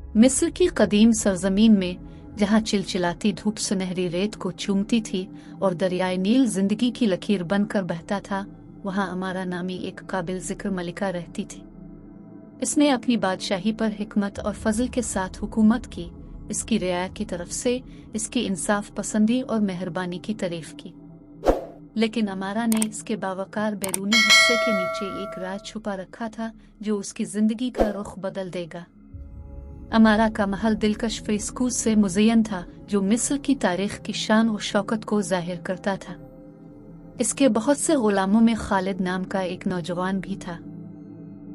मिस्र की कदीम सरजमीन में, जहाँ चिलचिलाती धूप सुनहरी रेत को चूमती थी और दरियाए नील जिंदगी की लकीर बनकर बहता था, वहाँ अमारा नामी एक काबिल जिक्र मलिका रहती थी। इसने अपनी बादशाही पर हिकमत और फजल के साथ हुकूमत की, इसकी रियाया की तरफ से इसकी इंसाफ पसंदी और मेहरबानी की तारीफ की। लेकिन अमारा ने इसके बावकार बैरूनी हिस्से के नीचे एक राज छुपा रखा था जो उसकी जिंदगी का रुख बदल देगा। अमारा का महल दिलकश फ्रेस्कूज से मुज़य्यन था जो मिस्र की तारीख की शान और शौकत को जाहिर करता था। इसके बहुत से गुलामों में खालिद नाम का एक नौजवान भी था।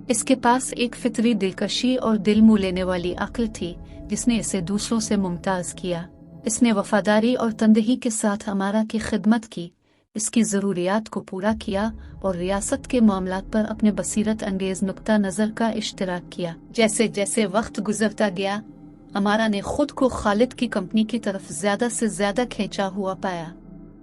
इसके पास एक फितरी दिलकशी और दिल मुँह लेने वाली अक्ल थी जिसने इसे दूसरों से मुमताज किया। इसने वफादारी और तंदही के साथ अमारा की खिदमत की, इसकी ज़रूरियात को पूरा किया और रियासत के मामलात पर अपने बसीरत अंगेज नुक्ता नज़र का इश्तराक किया। जैसे जैसे वक्त गुजरता गया, अमारा ने खुद को खालिद की कंपनी की तरफ ज्यादा से ज्यादा खींचा हुआ पाया।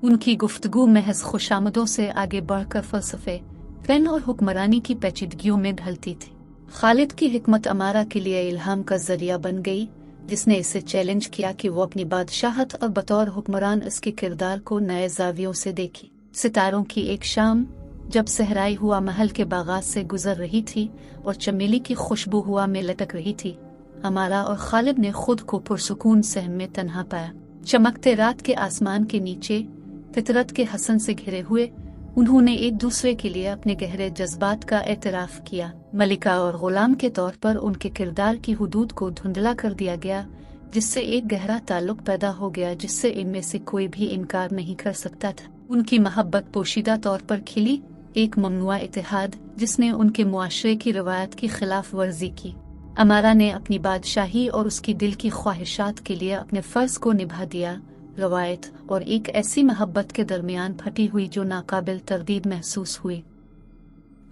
उनकी गुफ्तगू महज खुशामदों से आगे बढ़कर फलसफे, फन और हुक्मरानी की पेचीदगियों में ढलती थी। खालिद की हिकमत अमारा के लिए इल्हाम का जरिया बन गई, जिसने इसे चैलेंज किया कि वो अपनी बादशाहत और बतौर हुक्मरान इसके किरदार को नए जावियों से देखे। सितारों की एक शाम, जब सहराई हुआ महल के बागात से गुजर रही थी और चमेली की खुशबू हुआ में लटक रही थी, अमारा और खालिद ने खुद को पुरसुकून सहम में तन्हा पाया। चमकते रात के आसमान के नीचे फितरत के हसन से घिरे हुए उन्होंने एक दूसरे के लिए अपने गहरे जज्बात का एतराफ़ किया। मलिका और गुलाम के तौर पर उनके किरदार की हुदूद को धुंधला कर दिया गया, जिससे एक गहरा ताल्लुक पैदा हो गया जिससे इनमें से कोई भी इनकार नहीं कर सकता था। उनकी मोहब्बत पोशीदा तौर पर खिली, एक ममनुआ इत्तेहाद जिसने उनके मुआशरे की रवायत की खिलाफ वर्जी की। अमारा ने अपनी बादशाही और उसकी दिल की ख्वाहिशात के लिए अपने फ़र्ज को निभा दिया। रवायत और एक ऐसी मोहब्बत के दरमियान फटी हुई जो नाकाबिल तरदीद महसूस हुई।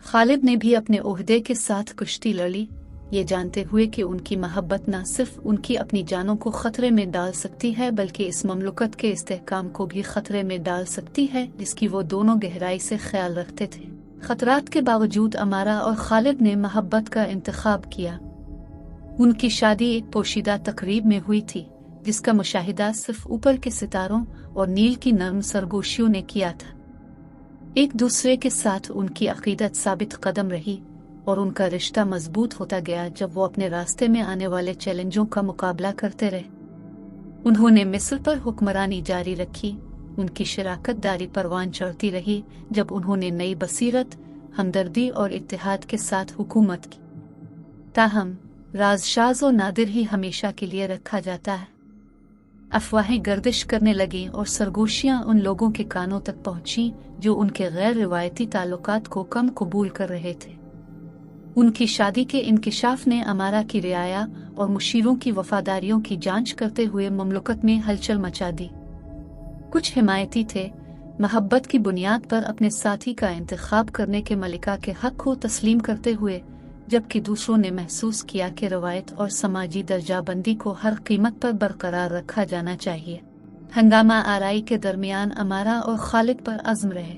खालिद ने भी अपने ओहदे के साथ कुश्ती लड़ी, ये जानते हुए कि उनकी मोहब्बत न सिर्फ उनकी अपनी जानों को खतरे में डाल सकती है बल्कि इस ममलुकत के इस्तेहकाम को भी खतरे में डाल सकती है जिसकी वो दोनों गहराई से ख्याल रखते थे। खतरात के बावजूद अमारा और खालिद ने मोहब्बत का इंतखाब किया। उनकी शादी एक पोशीदा तकरीब में हुई थी जिसका मुशाहिदा सिर्फ ऊपर के सितारों और नील की नर्म सरगोशियों ने किया था। एक दूसरे के साथ उनकी अकीदत साबित कदम रही और उनका रिश्ता मजबूत होता गया जब वो अपने रास्ते में आने वाले चैलेंजों का मुकाबला करते रहे। उन्होंने मिस्र पर हुक्मरानी जारी रखी, उनकी शराकत दारी परवान चढ़ती रही जब उन्होंने नई बसीरत, हमदर्दी और इत्तेहाद के साथ हुकूमत की। ताहम राज़शाज़ और नादिर ही हमेशा के लिए रखा जाता है। अफवाहें गर्दिश करने लगीं और सरगोशियां उन लोगों के कानों तक पहुंची जो उनके गैर रिवायती ताल्लुकात को कम कबूल कर रहे थे। उनकी शादी के इंकिशाफ ने अमारा की रियाया और मुशीरों की वफादारियों की जांच करते हुए ममलुकत में हलचल मचा दी। कुछ हिमायती थे, मोहब्बत की बुनियाद पर अपने साथी का इंतखाब करने के मलिका के हक को तस्लीम करते हुए, जबकि दूसरों ने महसूस किया कि रवायत और समाजी दर्जाबंदी को हर कीमत पर बरकरार रखा जाना चाहिए। हंगामा आराई के दरमियान अमारा और खालिद पर अज़्म रहे।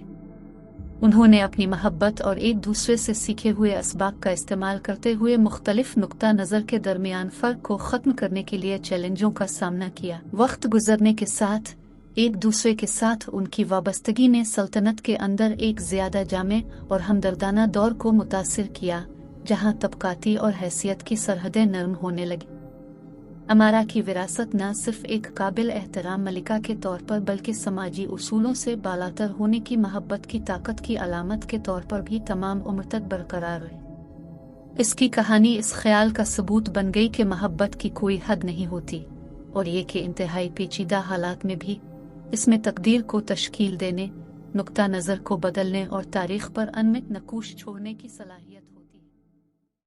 उन्होंने अपनी मोहब्बत और एक दूसरे से सीखे हुए असबाब का इस्तेमाल करते हुए मुख्तलिफ नुक्ता नज़र के दरमियान फ़र्क को ख़त्म करने के लिए चैलेंजों का सामना किया। वक्त गुजरने के साथ एक दूसरे के साथ उनकी वाबस्तगी ने सल्तनत के अंदर एक ज़्यादा जामे और हमदर्दाना दौर को मुतासिर किया, जहाँ तबकाती और हैसियत की सरहदें नरम होने लगी। अमारा की विरासत न सिर्फ एक काबिल एहतराम मलिका के तौर पर बल्कि समाजी उसूलों से बालातर होने की मोहब्बत की ताकत की अलामत के तौर पर भी तमाम उम्र तक बरकरार रही। इसकी कहानी इस ख्याल का सबूत बन गई कि मोहब्बत की कोई हद नहीं होती और ये कि इंतहाई पेचीदा हालात में भी इसमें तकदीर को तश्कील देने, नुक्ता नज़र को बदलने और तारीख पर अनमित नकूश छोड़ने की सलाहियत